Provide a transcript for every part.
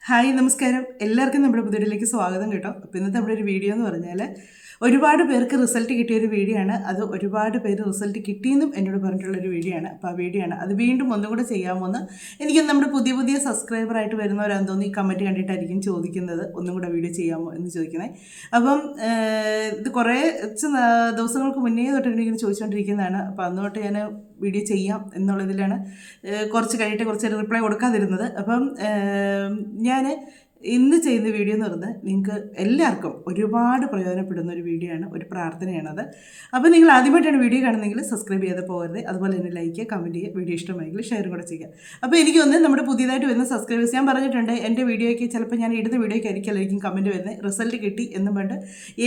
Hi നമസ്കാരം. എല്ലാവർക്കും നമ്മുടെ പുതിയയിലേക്ക് സ്വാഗതം കേട്ടോ. അപ്പോൾ ഇന്നത്തെ നമ്മുടെ ഒരു വീഡിയോ എന്ന് പറഞ്ഞാൽ ഒരുപാട് പേർക്ക് റിസൾട്ട് കിട്ടിയൊരു വീഡിയോ ആണ്. അത് ഒരുപാട് പേര് റിസൾട്ട് കിട്ടിയെന്നും എന്നോട് പറഞ്ഞിട്ടുള്ളൊരു വീഡിയോ ആണ്. അപ്പോൾ ആ വീഡിയോ ആണ് അത് വീണ്ടും ഒന്നും കൂടെ ചെയ്യാമോന്ന് എനിക്ക് നമ്മുടെ പുതിയ സബ്സ്ക്രൈബറായിട്ട് വരുന്നവരാന്ന് തോന്നി ഈ കമൻറ്റ് കണ്ടിട്ടായിരിക്കും ചോദിക്കുന്നത്, ഒന്നും കൂടെ വീഡിയോ ചെയ്യാമോ എന്ന് ചോദിക്കുന്നത്. അപ്പം ഇത് കുറേ ദിവസങ്ങൾക്ക് മുന്നേ തൊട്ട് ഇങ്ങനെ ചോദിച്ചുകൊണ്ടിരിക്കുന്നതാണ്. അപ്പോൾ അന്ന് തൊട്ട് ഞാൻ വീഡിയോ ചെയ്യാം എന്നുള്ളതിലാണ് കുറച്ച് കഴിഞ്ഞിട്ട് കുറച്ച് റിപ്ലൈ കൊടുക്കാതിരുന്നത്. അപ്പം ഞാൻ ഇന്ന് ചെയ്യുന്ന വീഡിയോ എന്ന് പറഞ്ഞാൽ നിങ്ങൾക്ക് എല്ലാവർക്കും ഒരുപാട് പ്രയോജനപ്പെടുന്ന ഒരു വീഡിയോ ആണ്, ഒരു പ്രാർത്ഥനയാണത്. അപ്പോൾ നിങ്ങൾ ആദ്യമായിട്ടാണ് വീഡിയോ കാണുന്നതെങ്കിൽ സബ്സ്ക്രൈബ് ചെയ്ത് പോകരുത്. അതുപോലെ തന്നെ ലൈക്ക് ചെയ്യുക, കമൻറ്റ് ചെയ്യുക, വീഡിയോ ഇഷ്ടമായെങ്കിൽ ഷെയറും കൂടെ ചെയ്യുക. അപ്പോൾ എനിക്ക് ഒന്ന് നമ്മുടെ പുതിയതായിട്ട് വരുന്ന സബ്സ്ക്രൈബേഴ്സ് ഞാൻ പറഞ്ഞിട്ടുണ്ട്, എൻ്റെ വീഡിയോയ്ക്ക് ചിലപ്പോൾ ഞാൻ ഇടുന്ന വീഡിയോയ്ക്ക് ആയിരിക്കും കമൻറ്റ് വരുന്നത് റിസൾട്ട് കിട്ടി എന്നും പറഞ്ഞിട്ട്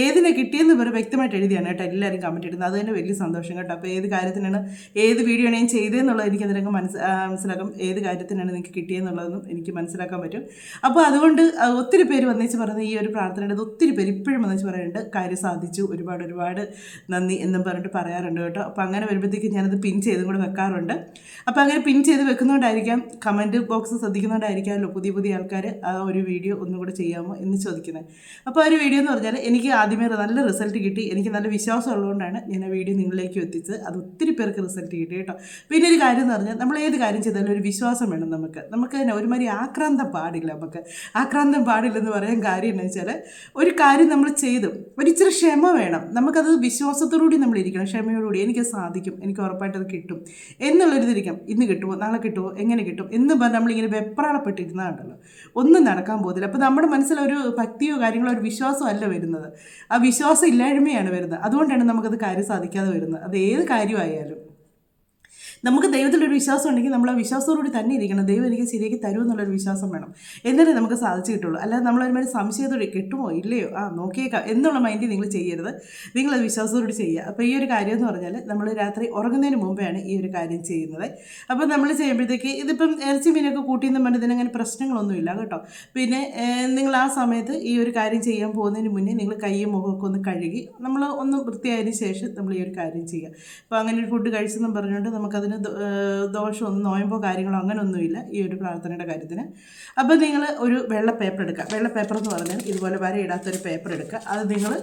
ഏതിനെ കിട്ടിയെന്ന് പറഞ്ഞ് വ്യക്തമായിട്ട് എഴുതിയാണ് കേട്ടോ എല്ലാവരും കമൻറ്റ് ഇടുന്നത്. അത് തന്നെ വലിയ സന്തോഷം കേട്ടോ. അപ്പോൾ ഏത് കാര്യത്തിനാണ് ഏത് വീഡിയോ ആണ് ഞാൻ ചെയ്തതെന്നുള്ളത് എനിക്ക് അതിനൊക്കെ മനസ്സിലാക്കും. ഏത് കാര്യത്തിനാണ് നിങ്ങൾക്ക് കിട്ടിയെന്നുള്ളതെന്നും എനിക്ക് മനസ്സിലാക്കാൻ പറ്റും. അപ്പോൾ അതുകൊണ്ട് ഒത്തിരി പേര് വന്നേച്ച് പറയുന്നത് ഈ ഒരു പ്രാർത്ഥനയുടെ ഒത്തിരി പേര് ഇപ്പോഴും വന്നേച്ച് പറയുന്നുണ്ട് കാര്യം സാധിച്ചു, ഒരുപാട് നന്ദി എന്നും പറഞ്ഞിട്ട് പറയാറുണ്ട് കേട്ടോ. അപ്പോൾ അങ്ങനെ വരുമ്പോഴത്തേക്കും ഞാനത് പിൻ ചെയ്തും കൂടെ വെക്കാറുണ്ട്. അപ്പോൾ അങ്ങനെ പിൻ ചെയ്ത് വെക്കുന്നതുകൊണ്ടായിരിക്കാം, കമൻറ്റ് ബോക്സ് ശ്രദ്ധിക്കുന്നതുകൊണ്ടായിരിക്കാമല്ലോ പുതിയ ആൾക്കാർ ആ ഒരു വീഡിയോ ഒന്നും കൂടെ ചെയ്യാമോ എന്ന് ചോദിക്കുന്നത്. അപ്പോൾ ആ ഒരു വീഡിയോ എന്ന് പറഞ്ഞാൽ എനിക്ക് ആദ്യമേ നല്ല റിസൾട്ട് കിട്ടി, എനിക്ക് നല്ല വിശ്വാസം ഉള്ളതുകൊണ്ടാണ് ഞാൻ ആ വീഡിയോ നിങ്ങളിലേക്ക് എത്തിച്ചത്. അത് ഒത്തിരി പേർക്ക് റിസൾട്ട് കിട്ടി കേട്ടോ. പിന്നെ ഒരു കാര്യം എന്ന് പറഞ്ഞാൽ നമ്മൾ ഏത് കാര്യം ചെയ്താലും ഒരു വിശ്വാസം വേണം നമുക്ക് തന്നെ. ഒരുമാതിരി ആക്രാന്തം പാടില്ല, ആക്രാന്തം പാടില്ലെന്ന് പറയാൻ കാര്യം എന്ന് വെച്ചാൽ ഒരു കാര്യം നമ്മൾ ചെയ്തു ഒരിച്ചിരി ക്ഷമ വേണം. നമുക്കത് വിശ്വാസത്തോടുകൂടി നമ്മളിരിക്കണം, ക്ഷമയോടുകൂടി എനിക്ക് സാധിക്കും, എനിക്ക് ഉറപ്പായിട്ടത് കിട്ടും എന്നുള്ളൊരിതിരിക്കാം. ഇന്ന് കിട്ടുമോ, നാളെ കിട്ടുമോ, എങ്ങനെ കിട്ടും എന്ന് പറഞ്ഞാൽ നമ്മളിങ്ങനെ വെപ്രാളപ്പെട്ടിരുന്നാണ്ടല്ലോ ഒന്നും നടക്കാൻ പോകുന്നില്ല. അപ്പോൾ നമ്മുടെ മനസ്സിലൊരു ഭക്തിയോ കാര്യങ്ങളോ ഒരു വിശ്വാസം അല്ല വരുന്നത്, ആ വിശ്വാസം ഇല്ലായ്മയാണ് വരുന്നത്. അതുകൊണ്ടാണ് നമുക്കത് കാര്യം സാധിക്കാതെ വരുന്നത്. അത് ഏത് കാര്യമായാലും നമുക്ക് ദൈവത്തിലൊരു വിശ്വാസം ഉണ്ടെങ്കിൽ നമ്മൾ ആ വിശ്വാസത്തോടുകൂടി തന്നെ ഇരിക്കണം. ദൈവം എനിക്ക് ശരിയാക്കി തരുമെന്നുള്ളൊരു വിശ്വാസം വേണം, എന്നാലേ നമുക്ക് സാധിച്ചു കിട്ടുള്ളൂ. അല്ലാതെ നമ്മളൊരുമാതിരി സംശയത്തോടെ കിട്ടുമോ ഇല്ലയോ നോക്കിയേക്കാം എന്നുള്ള മൈൻഡിൽ നിങ്ങൾ ചെയ്യരുത്, നിങ്ങളത് വിശ്വാസത്തോടുകൂടി ചെയ്യുക. അപ്പോൾ ഈ ഒരു കാര്യം എന്ന് പറഞ്ഞാൽ നമ്മൾ രാത്രി ഉറങ്ങുന്നതിന് മുമ്പെയാണ് ഈ ഒരു കാര്യം ചെയ്യുന്നത്. അപ്പോൾ നമ്മൾ ചെയ്യുമ്പോഴത്തേക്ക് ഇതിപ്പം ഇറച്ചി മീനൊക്കെ കൂട്ടിയെന്ന് പറഞ്ഞാൽ ഇതിനങ്ങനെ പ്രശ്നങ്ങളൊന്നുമില്ല കേട്ടോ. പിന്നെ നിങ്ങൾ ആ സമയത്ത് ഈ ഒരു കാര്യം ചെയ്യാൻ പോകുന്നതിന് മുന്നേ നിങ്ങൾ കൈയും മുഖമൊക്കെ ഒന്ന് കഴുകി നമ്മൾ ഒന്ന് വൃത്തിയായതിന് ശേഷം നമ്മൾ ഈ ഒരു കാര്യം ചെയ്യുക. അപ്പോൾ അങ്ങനെ ഒരു ഫുഡ് കഴിച്ചെന്നും പറഞ്ഞുകൊണ്ട് നമുക്കതിന് ദോഷമൊന്നും നോയമ്പോ കാര്യങ്ങളോ അങ്ങനെയൊന്നുമില്ല ഈ ഒരു പ്രാർത്ഥനയുടെ കാര്യത്തിന്. അപ്പോൾ നിങ്ങൾ ഒരു വെള്ള പേപ്പർ എടുക്കുക. വെള്ള പേപ്പർ എന്ന് പറഞ്ഞാൽ ഇതുപോലെ വരയിടാത്തൊരു പേപ്പർ എടുക്കുക. അത് നിങ്ങൾ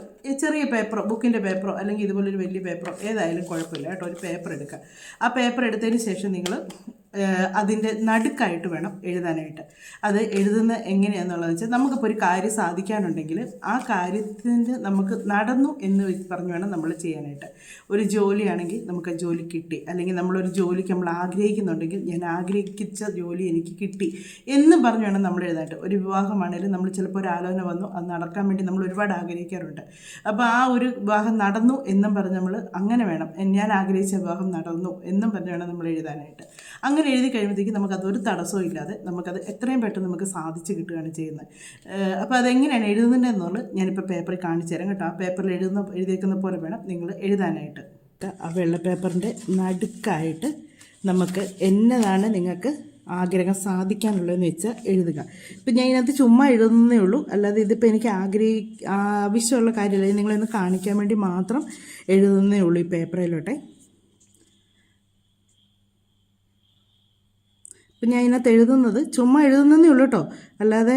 ചെറിയ പേപ്പറോ ബുക്കിൻ്റെ പേപ്പറോ അല്ലെങ്കിൽ ഇതുപോലെ ഒരു വലിയ പേപ്പറോ ഏതായാലും കുഴപ്പമില്ല കേട്ടോ. ഒരു പേപ്പർ എടുക്കുക. ആ പേപ്പർ എടുത്തതിന് ശേഷം നിങ്ങൾ അതിൻ്റെ നടുക്കായിട്ട് വേണം എഴുതാനായിട്ട്. അത് എഴുതുന്ന എങ്ങനെയാണെന്നുള്ളത് വെച്ചാൽ നമുക്കിപ്പോൾ ഒരു കാര്യം സാധിക്കാനുണ്ടെങ്കിൽ ആ കാര്യത്തിന് നമുക്ക് നടന്നു എന്ന് പറഞ്ഞ് വേണം നമ്മൾ ചെയ്യാനായിട്ട്. ഒരു ജോലിയാണെങ്കിൽ നമുക്ക് ജോലി കിട്ടി, അല്ലെങ്കിൽ നമ്മളൊരു ജോലിക്ക് നമ്മൾ ആഗ്രഹിക്കുന്നുണ്ടെങ്കിൽ ഞാൻ ആഗ്രഹിച്ച ജോലി എനിക്ക് കിട്ടി എന്നും പറഞ്ഞ് വേണം നമ്മൾ എഴുതാനായിട്ട്. ഒരു വിവാഹമാണെങ്കിലും നമ്മൾ ചിലപ്പോൾ ഒരു ആലോചന വന്നു, അത് നടക്കാൻ വേണ്ടി നമ്മൾ ഒരുപാട് ആഗ്രഹിക്കാറുണ്ട്. അപ്പോൾ ആ ഒരു വിവാഹം നടന്നു എന്നും പറഞ്ഞ് നമ്മൾ അങ്ങനെ വേണം, ഞാൻ ആഗ്രഹിച്ച വിവാഹം നടന്നു എന്നും പറഞ്ഞ് വേണം നമ്മൾ എഴുതാനായിട്ട്. അങ്ങനെ എഴുതി കഴിയുമ്പോഴത്തേക്കും നമുക്കതൊരു തടസ്സവും ഇല്ലാതെ നമുക്കത് എത്രയും പെട്ടെന്ന് നമുക്ക് സാധിച്ച് കിട്ടുകയാണ് ചെയ്യുന്നത്. അപ്പോൾ അതെങ്ങനെയാണ് എഴുതുന്നുണ്ടെന്നുള്ളത് ഞാനിപ്പോൾ പേപ്പറിൽ കാണിച്ചു തരാം കേട്ടോ. ആ പേപ്പറിൽ എഴുതിയേക്കുന്ന പോലെ വേണം നിങ്ങൾ എഴുതാനായിട്ട്. ആ വെള്ള പേപ്പറിൻ്റെ നടുക്കായിട്ട് നമുക്ക് എന്നതാണ് നിങ്ങൾക്ക് ആഗ്രഹം സാധിക്കാനുള്ളതെന്ന് വെച്ചാൽ എഴുതുക. ഇപ്പം ഞാൻ ഇതിനകത്ത് ചുമ്മാ എഴുതുന്നേ ഉള്ളൂ, അല്ലാതെ ഇതിപ്പോൾ എനിക്ക് ആവശ്യമുള്ള കാര്യമില്ല, നിങ്ങളൊന്ന് കാണിക്കാൻ വേണ്ടി മാത്രം എഴുതുന്നേ ഉള്ളൂ ഈ പേപ്പറിലോട്ടെ. ഇപ്പം ഞാൻ ഇതിനകത്ത് എഴുതുന്നത് ചുമ്മാ എഴുതുന്നതേ ഉള്ളൂ കേട്ടോ, അല്ലാതെ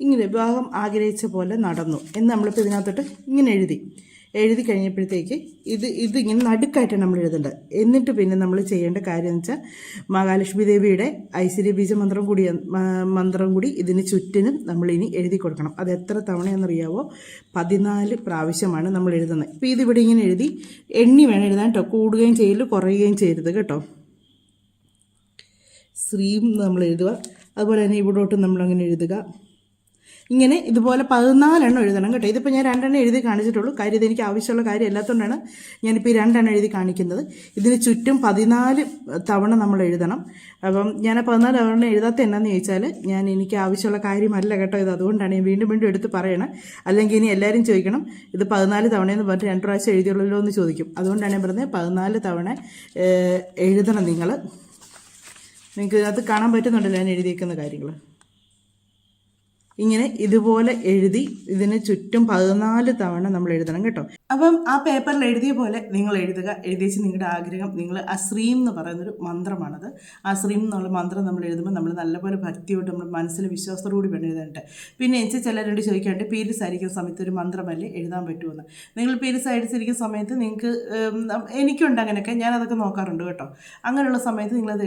ഇങ്ങനെ വിവാഹം ആഗ്രഹിച്ച പോലെ നടന്നു എന്ന് നമ്മളിപ്പോൾ ഇതിനകത്തോട്ട് ഇങ്ങനെ എഴുതി കഴിഞ്ഞപ്പോഴത്തേക്ക് ഇതിങ്ങനെ നടുക്കായിട്ടാണ് നമ്മൾ എഴുതേണ്ടത്. എന്നിട്ട് പിന്നെ നമ്മൾ ചെയ്യേണ്ട കാര്യം എന്ന് വെച്ചാൽ മഹാലക്ഷ്മി ദേവിയുടെ ഐശ്വര്യ ബീജ മന്ത്രം കൂടി ഇതിന് ചുറ്റിനും നമ്മളിനി എഴുതി കൊടുക്കണം. അത് എത്ര തവണയെന്നറിയാവോ? 14 പ്രാവശ്യമാണ് നമ്മൾ എഴുതുന്നത്. ഇപ്പോൾ ഇതിവിടെ ഇങ്ങനെ എഴുതി എണ്ണി വേണം എഴുതാൻ കേട്ടോ, കൂടുകയും ചെയ്യരുത് കുറയുകയും ചെയ്യരുത് കേട്ടോ. ശ്രീം നമ്മൾ എഴുതുക, അതുപോലെ തന്നെ ഇവിടോട്ടും നമ്മളങ്ങനെ എഴുതുക. ഇങ്ങനെ ഇതുപോലെ 14 എഴുതണം കേട്ടോ. ഇതിപ്പോൾ ഞാൻ 2 എഴുതി കാണിച്ചിട്ടുള്ളൂ, കാര്യം ഇതെനിക്ക് ആവശ്യമുള്ള കാര്യം അല്ലാത്തതുകൊണ്ടാണ് ഞാനിപ്പോൾ ഈ 2 എഴുതി കാണിക്കുന്നത്. ഇതിന് ചുറ്റും 14 തവണ നമ്മൾ എഴുതണം. അപ്പം ഞാൻ 14 തവണ എഴുതാത്ത എന്നാന്ന് ചോദിച്ചാൽ എനിക്ക് ആവശ്യമുള്ള കാര്യമല്ല കേട്ടോ ഇത്, അതുകൊണ്ടാണ് ഞാൻ വീണ്ടും എടുത്ത് പറയണം. അല്ലെങ്കിൽ ഇനി എല്ലാവരും ചോദിക്കണം ഇത് 14 തവണയെന്ന് പറഞ്ഞിട്ട് 2 പ്രാവശ്യം എഴുതിയുള്ളല്ലോ എന്ന് ചോദിക്കും. അതുകൊണ്ടാണ് ഞാൻ പറഞ്ഞത് 14 തവണ എഴുതണം നിങ്ങൾ. നിങ്ങൾക്ക് അത് കാണാൻ പറ്റുന്നുണ്ടല്ലോ ഞാൻ എഴുതിയേക്കുന്ന കാര്യങ്ങൾ. ഇങ്ങനെ ഇതുപോലെ എഴുതി ഇതിന് ചുറ്റും 14 തവണ നമ്മൾ എഴുതണം കേട്ടോ. അപ്പം ആ പേപ്പറിൽ എഴുതിയ പോലെ നിങ്ങൾ എഴുതുക. എഴുതിച്ച് നിങ്ങളുടെ ആഗ്രഹം നിങ്ങൾ അശ്രീം എന്ന് പറയുന്നൊരു മന്ത്രമാണത്. അശ്രീം എന്നുള്ള മന്ത്രം നമ്മൾ എഴുതുമ്പോൾ നമ്മൾ നല്ലപോലെ ഭക്തിയോട് നമ്മൾ മനസ്സിൽ വിശ്വാസത്തോടുകൂടി വേണം എഴുതാനായിട്ട്. പിന്നെ എനിക്ക് ചിലരോട് ചോദിക്കാണ്ട് പീരീഡ്സ് ആയിരിക്കുന്ന സമയത്ത് ഒരു മന്ത്രമല്ലേ എഴുതാൻ പറ്റുമെന്ന്. നിങ്ങൾ പീരീഡ്സ് ആയിരിക്കുന്ന സമയത്ത് നിങ്ങൾക്ക് എനിക്കുണ്ട് അങ്ങനെയൊക്കെ, ഞാനതൊക്കെ നോക്കാറുണ്ട് കേട്ടോ. അങ്ങനെയുള്ള സമയത്ത് നിങ്ങളത്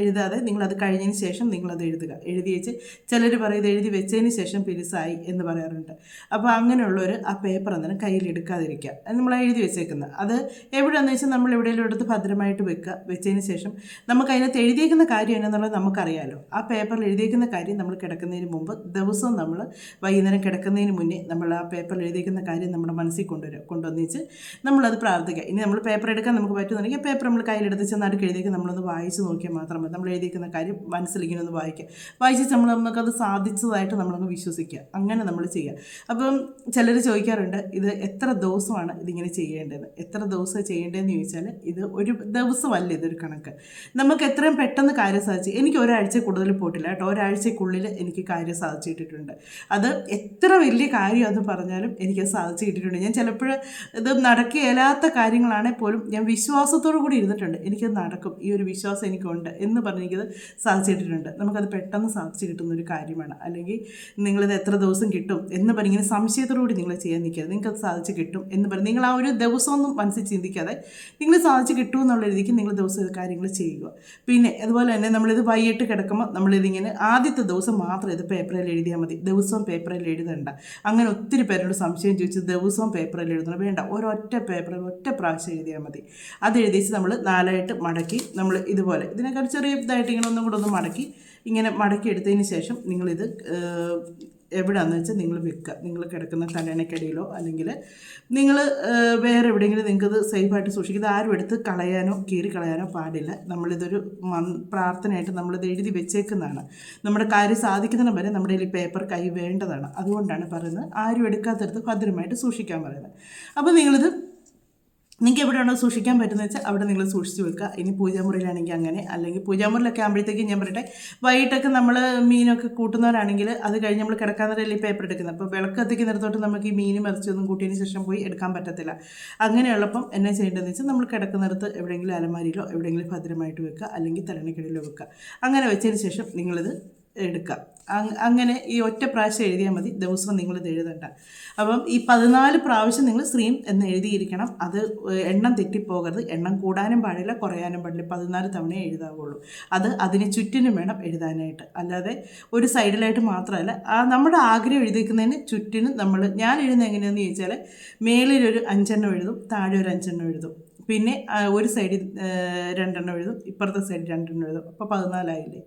എഴുതാതെ നിങ്ങളത് കഴിഞ്ഞതിന് ശേഷം നിങ്ങളത് എഴുതുക. എഴുതി വെച്ച് ചിലർ പറയും ഇത് എഴുതി വെച്ചതിന് ശേഷം പീരീഡ്സായി എന്ന് പറയാറുണ്ട്. അപ്പോൾ അങ്ങനെയുള്ളവർ ആ പേപ്പർ അന്നേരം കയ്യിലെടുക്കാതിരിക്കുക. നമ്മൾ എഴുതി വെച്ചേക്കുന്നത് അത് എവിടെയാണെന്ന് വെച്ചാൽ നമ്മൾ എവിടെയെങ്കിലും എടുത്ത് ഭദ്രമായിട്ട് വെക്കുക. വെച്ചതിന് ശേഷം നമുക്ക് അതിനകത്ത് എഴുതിയേക്കുന്ന കാര്യം എന്നുള്ളത് നമുക്കറിയാമല്ലോ. ആ പേപ്പറിൽ എഴുതിയേക്കുന്ന കാര്യം നമ്മൾ കിടക്കുന്നതിന് മുമ്പ് ദിവസവും നമ്മൾ വൈകുന്നേരം കിടക്കുന്നതിന് മുന്നേ നമ്മൾ ആ പേപ്പറിൽ എഴുതിയേക്കുന്ന കാര്യം നമ്മുടെ മനസ്സിൽ കൊണ്ടുവന്നിച്ച് നമ്മളത് പ്രാർത്ഥിക്കുക. ഇനി നമ്മൾ പേപ്പർ എടുക്കാൻ നമുക്ക് പറ്റുന്നുണ്ടെങ്കിൽ പേപ്പർ നമ്മൾ കയ്യിലെടുത്ത് ചെന്നാട്ട് എഴുതിയേക്ക് നമ്മളൊന്ന് വായിച്ച് നോക്കിയാൽ മാത്രം മതി. നമ്മൾ എഴുതിയേക്കുന്ന കാര്യം മനസ്സിലിങ്ങനെ ഒന്ന് വായിച്ച് നമുക്കത് സാധിച്ചതായിട്ട് നമ്മളൊന്ന് വിശ്വസിക്കുക. അങ്ങനെ നമ്മൾ ചെയ്യുക. അപ്പം ചിലർ ചോദിക്കാറുണ്ട് ഇത് എത്ര ദിവസമാണ് ഇതിങ്ങനെ ചെയ്യേണ്ടത്, എത്ര ദിവസം ചെയ്യേണ്ടതെന്ന് ചോദിച്ചാൽ ഇത് ഒരു ദിവസമല്ല, ഇതൊരു കണക്ക്. നമുക്ക് എത്രയും പെട്ടെന്ന് കാര്യം സാധിച്ചു. എനിക്ക് ഒരാഴ്ച കൂടുതൽ പോയിട്ടില്ല കേട്ടോ. ഒരാഴ്ചക്കുള്ളിൽ എനിക്ക് കാര്യം സാധിച്ചു കിട്ടിയിട്ടുണ്ട്. അത് എത്ര വലിയ കാര്യമാണെന്ന് പറഞ്ഞാലും എനിക്കത് സാധിച്ചു കിട്ടിയിട്ടുണ്ട്. ഞാൻ ചിലപ്പോൾ ഇത് നടക്കില്ലാത്ത കാര്യങ്ങളാണെങ്കിൽ പോലും ഞാൻ വിശ്വാസത്തോടു കൂടി ഇരുന്നിട്ടുണ്ട്. എനിക്കത് നടക്കും, ഈ ഒരു വിശ്വാസം എനിക്കുണ്ട് എന്ന് പറഞ്ഞ് എനിക്കത് സാധിച്ചു കിട്ടിയിട്ടുണ്ട്. നമുക്കത് പെട്ടെന്ന് സാധിച്ചു കിട്ടുന്നൊരു കാര്യമാണ്. അല്ലെങ്കിൽ നിങ്ങളിത് എത്ര ദിവസം കിട്ടും എന്ന് പറഞ്ഞ് ഇങ്ങനെ സംശയത്തോടുകൂടി നിങ്ങൾ ചെയ്യാൻ നിൽക്കരുത്. നിങ്ങൾക്കത് സാധിച്ച് കിട്ടും എന്ന് പറഞ്ഞ് നിങ്ങൾ ആ ഒരു ദിവസമൊന്നും മനസ്സിൽ ചിന്തിക്കാതെ നിങ്ങൾ സാധിച്ച് കിട്ടും എന്നുള്ള രീതിക്ക് നിങ്ങൾ ദിവസം ഇത് കാര്യങ്ങൾ ചെയ്യുക. പിന്നെ അതുപോലെ തന്നെ നമ്മളിത് വൈകിട്ട് കിടക്കുമ്പോൾ നമ്മളിതിങ്ങനെ ആദ്യത്തെ ദിവസം മാത്രം ഇത് പേപ്പറിൽ എഴുതിയാൽ മതി. ദിവസവും പേപ്പറിൽ എഴുതണ്ട. അങ്ങനെ ഒത്തിരി പേരോട് സംശയം ചോദിച്ച് ദിവസവും പേപ്പറിൽ എഴുതണം വേണ്ട. ഒരൊറ്റ പേപ്പറിൽ ഒറ്റ പ്രാവശ്യം എഴുതിയാൽ മതി. അത് എഴുതിച്ച് നമ്മൾ 4ആയിട്ട് മടക്കി നമ്മൾ ഇതുപോലെ ഇതിനേക്കാൾ ചെറിയ ഇതായിട്ട് ഇങ്ങനെ ഒന്നും കൂടെ ഒന്ന് മടക്കി ഇങ്ങനെ മടക്കി എടുത്തതിന് ശേഷം നിങ്ങളിത് എവിടെയാണെന്ന് വെച്ചാൽ നിങ്ങൾ വെക്കുക. നിങ്ങൾ കിടക്കുന്ന തലേണക്കടിയിലോ അല്ലെങ്കിൽ നിങ്ങൾ വേറെ എവിടെയെങ്കിലും നിങ്ങൾക്കത് സേഫായിട്ട് സൂക്ഷിക്കുക. ഇത് ആരും എടുത്ത് കളയാനോ കീറി കളയാനോ പാടില്ല. നമ്മളിതൊരു പ്രാർത്ഥനയായിട്ട് നമ്മളിത് എഴുതി വെച്ചേക്കുന്നതാണ്. നമ്മുടെ കാര്യം സാധിക്കുന്നതിന് വരെ നമ്മുടെ ഈ പേപ്പർ കൈ വേണ്ടതാണ്. അതുകൊണ്ടാണ് പറയുന്നത് ആരും എടുക്കാത്തടുത്ത് ഭദ്രമായിട്ട് സൂക്ഷിക്കാൻ പറയുന്നത്. അപ്പോൾ നിങ്ങൾക്ക് എവിടെയാണോ സൂക്ഷിക്കാൻ പറ്റുന്നത് വെച്ചാൽ അവിടെ നിങ്ങൾ സൂക്ഷിച്ച് വെക്കുക. ഇനി പൂജാമുറിയിലാണെങ്കിൽ അങ്ങനെ, അല്ലെങ്കിൽ പൂജാമുറിയിലൊക്കെ ആകുമ്പോഴത്തേക്കും ഞാൻ പറയട്ടെ വൈകിട്ടൊക്കെ നമ്മൾ മീനൊക്കെ കൂട്ടുന്നവരാണെങ്കിൽ അത് കഴിഞ്ഞ് നമ്മൾ കിടക്കാൻ നേരം ഈ പേപ്പർ എടുക്കുന്നത്. അപ്പോൾ വിളക്ക് കത്തിക്കുന്നിടത്തോട്ട് നമുക്ക് ഈ മീനും ഇറച്ചിയൊന്നും കൂട്ടിയതിന് ശേഷം പോയി എടുക്കാൻ പറ്റത്തില്ല. അങ്ങനെയുള്ളപ്പം എന്നാ ചെയ്യേണ്ടതെന്ന് വെച്ചാൽ നമ്മൾ കിടക്കുന്നിടത്ത് എവിടെയെങ്കിലും അലമാരിയിലോ എവിടെയെങ്കിലും ഭദ്രമായിട്ട് വെക്കുക, അല്ലെങ്കിൽ തലണിക്കടിയിലോ വെക്കുക. അങ്ങനെ വെച്ചതിന് ശേഷം നിങ്ങളിത് എടുക്കുക. അങ്ങനെ ഈ ഒറ്റ പ്രാവശ്യം എഴുതിയാൽ മതി. ദിവസവും നിങ്ങളിത് എഴുതണ്ട. അപ്പം ഈ 14 പ്രാവശ്യം നിങ്ങൾ ശ്രീം എന്ന് എഴുതിയിരിക്കണം. അത് എണ്ണം തെറ്റിപ്പോകരുത്. എണ്ണം കൂടാനും പാടില്ല കുറയാനും പാടില്ല. 14 തവണയേ എഴുതാവുള്ളൂ. അതിന് ചുറ്റിനും വേണം എഴുതാനായിട്ട്. അല്ലാതെ ഒരു സൈഡിലായിട്ട് മാത്രമല്ല. നമ്മുടെ ആഗ്രഹം എഴുതിക്കുന്നതിന് ചുറ്റിനും ഞാൻ എഴുതുന്നത് എങ്ങനെയാണെന്ന് ചോദിച്ചാൽ മേലിലൊരു 5 എണ്ണം എഴുതും, താഴെ ഒരു 5 എണ്ണം എഴുതും. പിന്നെ ഒരു സൈഡിൽ 2 എണ്ണം എഴുതും, ഇപ്പുറത്തെ സൈഡിൽ 2 എണ്ണം എഴുതും. അപ്പോൾ 14 ആയില്ലേ?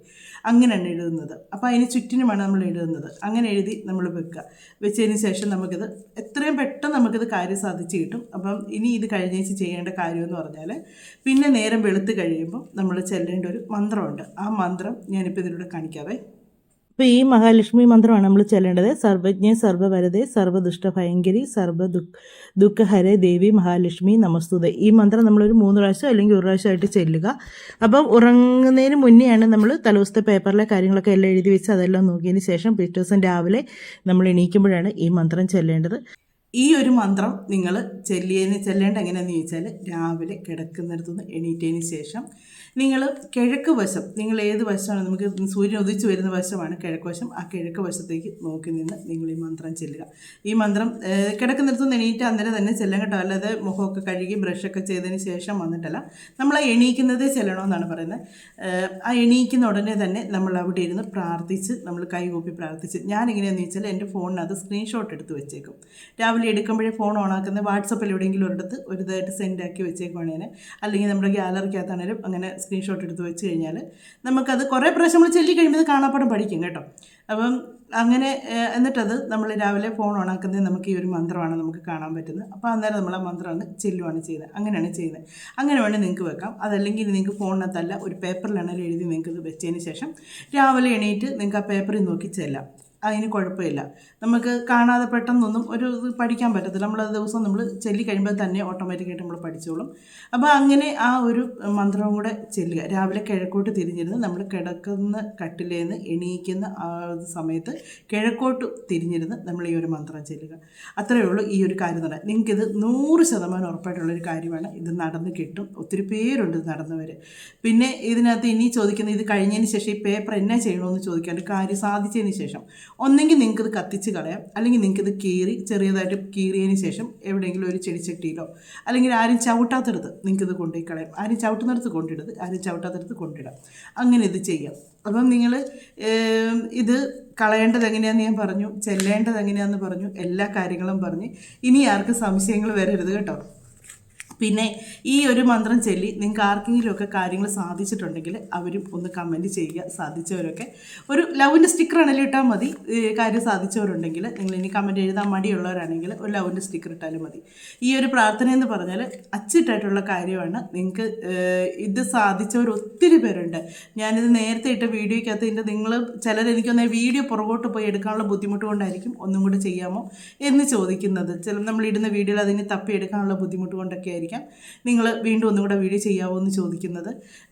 അങ്ങനെയാണ് എഴുതുന്നത്. അപ്പോൾ അതിന് ചുറ്റിനുമാണ് നമ്മൾ എഴുതുന്നത്. അങ്ങനെ എഴുതി നമ്മൾ വെക്കുക. വെച്ചതിന് ശേഷം നമുക്കിത് എത്രയും പെട്ടെന്ന് നമുക്കിത് കാര്യം സാധിച്ച് കിട്ടും. അപ്പം ഇനി ഇത് കഴിഞ്ഞേച്ച് ചെയ്യേണ്ട കാര്യമെന്ന് പറഞ്ഞാൽ പിന്നെ നേരം വെളുത്ത് കഴിയുമ്പോൾ നമ്മൾ ചെല്ലേണ്ട ഒരു മന്ത്രമുണ്ട്. ആ മന്ത്രം ഞാനിപ്പോൾ ഇതിലൂടെ കാണിക്കാവേ. അപ്പോൾ ഈ മഹാലക്ഷ്മി മന്ത്രമാണ് നമ്മൾ ചെല്ലേണ്ടത്. സർവജ്ഞ സർവവരദേ സർവദുഷ്ടഭയങ്കരി ദുഃഖഹരേ ദേവി മഹാലക്ഷ്മി നമസ്തുതേ. ഈ മന്ത്രം നമ്മളൊരു 3 പ്രാവശ്യം അല്ലെങ്കിൽ 1 പ്രാവശ്യമായിട്ട് ചെല്ലുക. അപ്പം ഉറങ്ങുന്നതിന് മുന്നെയാണ് നമ്മൾ തലേദിവസത്തെ പേപ്പറിലെ കാര്യങ്ങളൊക്കെ എല്ലാം എഴുതി വെച്ച് അതെല്ലാം നോക്കിയതിന് ശേഷം പിറ്റേ ദിവസം രാവിലെ നമ്മൾ എണീക്കുമ്പോഴാണ് ഈ മന്ത്രം ചെല്ലേണ്ടത്. ഈ ഒരു മന്ത്രം നിങ്ങൾ ചെല്ലേണ്ട എങ്ങനെയാണെന്ന് ചോദിച്ചാൽ രാവിലെ കിടക്കുന്നിടത്തുനിന്ന് എണീറ്റതിന് ശേഷം നിങ്ങൾ കിഴക്ക് വശം, നിങ്ങൾ ഏത് വശമാണ്, നമുക്ക് സൂര്യൻ ഉദിച്ചു വരുന്ന വശമാണ് കിഴക്ക് വശം, ആ കിഴക്ക് വശത്തേക്ക് നോക്കി നിന്ന് നിങ്ങൾ ഈ മന്ത്രം ചെല്ലുക. ഈ മന്ത്രം കിടക്കുന്നിടത്തുനിന്ന് എണീറ്റ് അന്നേരം തന്നെ ചെല്ലാൻ കേട്ടോ. അല്ലാതെ മുഖമൊക്കെ കഴുകി ബ്രഷൊക്കെ ചെയ്തതിന് ശേഷം വന്നിട്ടല്ല, നമ്മൾ എണീക്കുന്നതേ ചെല്ലണമെന്നാണ് പറയുന്നത്. ആ എണീക്കുന്ന ഉടനെ തന്നെ നമ്മൾ അവിടെ ഇരുന്ന് പ്രാർത്ഥിച്ച്, നമ്മൾ കൈകൂപ്പി പ്രാർത്ഥിച്ച്, ഞാനെങ്ങനെയാണെന്ന് ചോദിച്ചാൽ എൻ്റെ ഫോണിനകത്ത് സ്ക്രീൻഷോട്ട് എടുത്ത് വെച്ചേക്കും. രാവിലെ എടുക്കുമ്പോഴേ ഫോൺ ഓണാക്കുന്നത് വാട്സപ്പിൽ എവിടെയെങ്കിലും ഒരിടത്ത് ഒരു ഇതായിട്ട് സെൻഡ് ആക്കി വെച്ചേക്കുവാണേന്, അല്ലെങ്കിൽ നമ്മുടെ ഗ്യാലറിക്കകത്താണേലും അങ്ങനെ സ്ക്രീൻഷോട്ട് എടുത്ത് വെച്ച് കഴിഞ്ഞാൽ നമുക്കത് കുറേ പ്രാവശ്യം നമ്മൾ ചെല്ലി കഴിയുമ്പോൾ കാണാപ്പാടം പഠിക്കും കേട്ടോ. അപ്പം അങ്ങനെ എന്നിട്ടത് നമ്മൾ രാവിലെ ഫോൺ ഓണാക്കുന്നത് നമുക്ക് ഈ ഒരു മന്ത്രമാണ് നമുക്ക് കാണാൻ പറ്റുന്നത്. അപ്പോൾ അന്നേരം നമ്മൾ ആ മന്ത്രം അങ്ങ് ചെല്ലുവാണ് ചെയ്യുന്നത്. അങ്ങനെയാണ് ചെയ്യുന്നത്. അങ്ങനെ വേണമെങ്കിൽ നിങ്ങൾക്ക് വെക്കാം. അതല്ലെങ്കിൽ നിങ്ങൾക്ക് ഫോണിനകത്തല്ല ഒരു പേപ്പറിലാണെങ്കിലും എഴുതി നിങ്ങൾക്ക് ഇത് വെച്ചതിന് ശേഷം രാവിലെ എണീറ്റ് നിങ്ങൾക്ക് ആ പേപ്പറിൽ നോക്കി ചെല്ലാം. അതിന് കുഴപ്പമില്ല. നമുക്ക് കാണാതെ പെട്ടെന്നൊന്നും ഒരു ഇത് പഠിക്കാൻ പറ്റത്തില്ല. നമ്മളത് ദിവസം നമ്മൾ ചൊല്ലി കഴിയുമ്പോൾ തന്നെ ഓട്ടോമാറ്റിക്കായിട്ട് നമ്മൾ പഠിച്ചോളും. അപ്പോൾ അങ്ങനെ ആ ഒരു മന്ത്രവും കൂടെ ചെല്ലുക. രാവിലെ കിഴക്കോട്ട് തിരിഞ്ഞിരുന്ന് നമ്മൾ കിടക്കുന്ന കട്ടിലേന്ന് എണീക്കുന്ന ആ സമയത്ത് കിഴക്കോട്ട് തിരിഞ്ഞിരുന്ന് നമ്മൾ ഈ ഒരു മന്ത്രം ചെല്ലുക. അത്രയേ ഉള്ളൂ ഈ ഒരു കാര്യം തന്നെ. നിങ്ങൾക്കിത് 100% ഉറപ്പായിട്ടുള്ളൊരു കാര്യമാണ്. ഇത് നടന്ന് കിട്ടും. ഒത്തിരി പേരുണ്ട് നടന്നവർ. പിന്നെ ഇതിനകത്ത് ഇനി ചോദിക്കുന്നത്, ഇത് കഴിഞ്ഞതിന് ശേഷം ഈ പേപ്പർ എന്നാ ചെയ്യണമെന്ന് ചോദിക്കാണ്ട്, കാര്യം സാധിച്ചതിന് ശേഷം ഒന്നെങ്കിൽ നിങ്ങൾക്കിത് കത്തിച്ച് കളയാം, അല്ലെങ്കിൽ നിങ്ങൾക്കിത് ചെറിയതായിട്ട് കീറിയതിന് ശേഷം എവിടെയെങ്കിലും ഒരു ചെടിച്ചട്ടിയിലോ അല്ലെങ്കിൽ ആരും ചവിട്ടാത്തടുത്ത് നിങ്ങൾക്കിത് കൊണ്ടുപോയി കളയാം. ആരും ചവിട്ടുന്നിടത്ത് കൊണ്ടിടരുത്, ആരും ചവിട്ടാത്തടുത്ത് കൊണ്ടിടാം. അങ്ങനെ ഇത് ചെയ്യാം. അപ്പം നിങ്ങൾ ഇത് കളയേണ്ടത് എങ്ങനെയാണെന്ന് ഞാൻ പറഞ്ഞു, ചെല്ലേണ്ടത് എങ്ങനെയാണെന്ന് പറഞ്ഞു, എല്ലാ കാര്യങ്ങളും പറഞ്ഞ്. ഇനി ആർക്കും സംശയങ്ങൾ വരരുത് കേട്ടോ. പിന്നെ ഈ ഒരു മന്ത്രം ചൊല്ലി നിങ്ങൾക്ക് ആർക്കെങ്കിലുമൊക്കെ കാര്യങ്ങൾ സാധിച്ചിട്ടുണ്ടെങ്കിൽ അവരും ഒന്ന് കമൻറ്റ് ചെയ്യുക. സാധിച്ചവരൊക്കെ ഒരു ലവിൻ്റെ സ്റ്റിക്കറാണെങ്കിലും ഇട്ടാൽ മതി. കാര്യം സാധിച്ചവരുണ്ടെങ്കിൽ നിങ്ങൾ ഇനി കമൻറ്റ് എഴുതാൻ മടിയുള്ളവരാണെങ്കിൽ ഒരു ലവിൻ്റെ സ്റ്റിക്കർ ഇട്ടാലും മതി. ഈ ഒരു പ്രാർത്ഥന എന്ന് പറഞ്ഞാൽ അച്ചിട്ടായിട്ടുള്ള കാര്യമാണ്. നിങ്ങൾക്ക് ഇത് സാധിച്ചവർ ഒത്തിരി പേരുണ്ട്. ഞാനിത് നേരത്തെ ഇട്ട വീഡിയോയ്ക്കകത്ത് ഇതിൻ്റെ നിങ്ങൾ ചിലരെനിക്കൊന്ന് വീഡിയോ പുറകോട്ട് പോയി എടുക്കാനുള്ള ബുദ്ധിമുട്ട് കൊണ്ടായിരിക്കും ഒന്നും കൂടി ചെയ്യാമോ എന്ന് ചോദിക്കുന്നത്. നമ്മളിടുന്ന വീഡിയോയിൽ അതിന് തപ്പിയെടുക്കാനുള്ള ബുദ്ധിമുട്ട് കൊണ്ടൊക്കെ ആയിരിക്കും നിങ്ങൾ വീണ്ടും ഒന്നും കൂടെ വീഡിയോ ചെയ്യാമോ എന്ന് ചോദിക്കുന്നത്.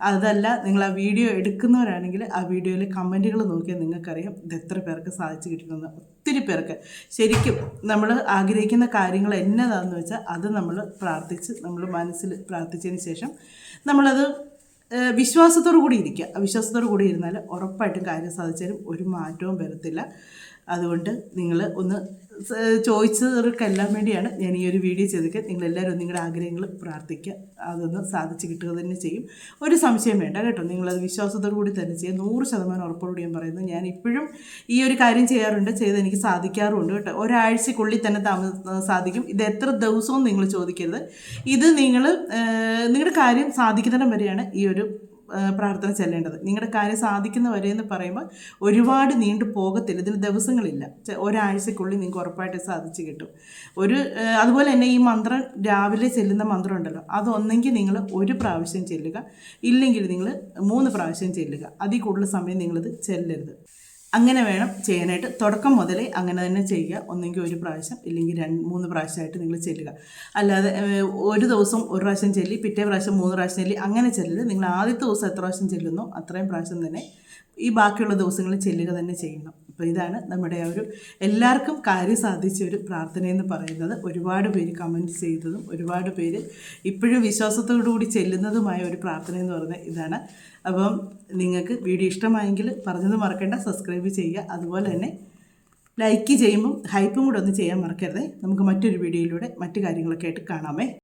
അതല്ല, നിങ്ങൾ ആ വീഡിയോ എടുക്കുന്നവരാണെങ്കിൽ ആ വീഡിയോയിൽ കമൻറ്റുകൾ നോക്കിയാൽ നിങ്ങൾക്കറിയാം ഇത് എത്ര പേർക്ക് സാധിച്ചു കിട്ടുന്നത്. ഒത്തിരി പേർക്ക് ശരിക്കും നമ്മൾ ആഗ്രഹിക്കുന്ന കാര്യങ്ങൾ എന്നതാണെന്ന് വെച്ചാൽ അത് നമ്മൾ പ്രാർത്ഥിച്ച് നമ്മൾ മനസ്സിൽ പ്രാർത്ഥിച്ചതിന് ശേഷം നമ്മളത് വിശ്വാസത്തോടു കൂടി ഇരിക്കുക. വിശ്വാസത്തോടു കൂടി ഇരുന്നാൽ ഉറപ്പായിട്ടും കാര്യം സാധിച്ചാലും ഒരു മാറ്റവും വരത്തില്ല. അതുകൊണ്ട് നിങ്ങൾ ഒന്ന് ചോദിച്ചവർക്കെല്ലാം വേണ്ടിയാണ് ഞാൻ ഈ ഒരു വീഡിയോ ചെയ്തിട്ട്. നിങ്ങളെല്ലാവരും നിങ്ങളുടെ ആഗ്രഹങ്ങൾ പ്രാർത്ഥിക്കുക, അതൊന്ന് സാധിച്ച് കിട്ടുക തന്നെ ചെയ്യും. ഒരു സംശയം വേണ്ട കേട്ടോ. നിങ്ങളത് വിശ്വാസത്തോടു കൂടി തന്നെ ചെയ്യുക. 100% ഉറപ്പോടുകൂടി ഞാൻ പറയുന്നത്. ഞാൻ ഇപ്പോഴും ഈ ഒരു കാര്യം ചെയ്യാറുണ്ട്, ചെയ്ത് എനിക്ക് സാധിക്കാറുമുണ്ട് കേട്ടോ. ഒരാഴ്ചക്കുള്ളിൽ തന്നെ സാധിക്കും. ഇത് എത്ര ദിവസവും നിങ്ങൾ ചോദിക്കരുത്. ഇത് നിങ്ങളുടെ കാര്യം സാധിക്കുന്നിടം വരെയാണ് ഈ ഒരു പ്രാർത്ഥന ചെല്ലേണ്ടത്. നിങ്ങളുടെ കാര്യം സാധിക്കുന്നവരെ എന്ന് പറയുമ്പോൾ ഒരുപാട് നീണ്ടു പോകത്തില്ല. ഇതിൽ ദിവസങ്ങളില്ല. ഒരാഴ്ചക്കുള്ളിൽ നിങ്ങൾക്ക് ഉറപ്പായിട്ട് സാധിച്ച് കിട്ടും. അതുപോലെ തന്നെ ഈ മന്ത്രം രാവിലെ ചെല്ലുന്ന മന്ത്രം ഉണ്ടല്ലോ, അതൊന്നെങ്കിൽ നിങ്ങൾ 1 പ്രാവശ്യം ചെല്ലുക, ഇല്ലെങ്കിൽ നിങ്ങൾ 3 പ്രാവശ്യം ചെല്ലുക. അതിൽ കൂടുതൽ സമയം നിങ്ങളിത് ചെല്ലരുത്. അങ്ങനെ വേണം ചെയ്യാനായിട്ട്. തുടക്കം മുതലേ അങ്ങനെ തന്നെ ചെയ്യുക. ഒന്നെങ്കിൽ 1 പ്രാവശ്യം, ഇല്ലെങ്കിൽ 2-3 പ്രാവശ്യമായിട്ട് നിങ്ങൾ ചെല്ലുക. അല്ലാതെ ഒരു ദിവസം 1 പ്രാവശ്യം ചെല്ലി പിറ്റേ പ്രാവശ്യം 3 പ്രാവശ്യം ചെല്ലി അങ്ങനെ ചെല്ലരുത്. നിങ്ങൾ ആദ്യത്തെ ദിവസം എത്ര പ്രാവശ്യം ചെല്ലുന്നോ അത്രയും പ്രാവശ്യം തന്നെ ഈ ബാക്കിയുള്ള ദിവസങ്ങളിൽ ചെല്ലുക തന്നെ ചെയ്യണം. അപ്പോൾ ഇതാണ് നമ്മുടെ ഒരു എല്ലാവർക്കും കാര്യം സാധിച്ച ഒരു പ്രാർത്ഥനയെന്ന് പറയുന്നത്. ഒരുപാട് പേര് കമൻറ്റ് ചെയ്തതും ഒരുപാട് പേര് ഇപ്പോഴും വിശ്വാസത്തോടു കൂടി ചെല്ലുന്നതുമായ ഒരു പ്രാർത്ഥന എന്ന് പറയുന്നത് ഇതാണ്. അപ്പം നിങ്ങൾക്ക് വീഡിയോ ഇഷ്ടമായെങ്കിൽ പറഞ്ഞത് മറക്കേണ്ട, സബ്സ്ക്രൈബ് ചെയ്യുക. അതുപോലെ തന്നെ ലൈക്ക് ചെയ്യുമ്പം ഹൈപ്പും കൂടെ ഒന്ന് ചെയ്യാൻ മറക്കരുത്. നമുക്ക് മറ്റൊരു വീഡിയോയിലൂടെ മറ്റു കാര്യങ്ങളൊക്കെ ആയിട്ട് കാണാമേ.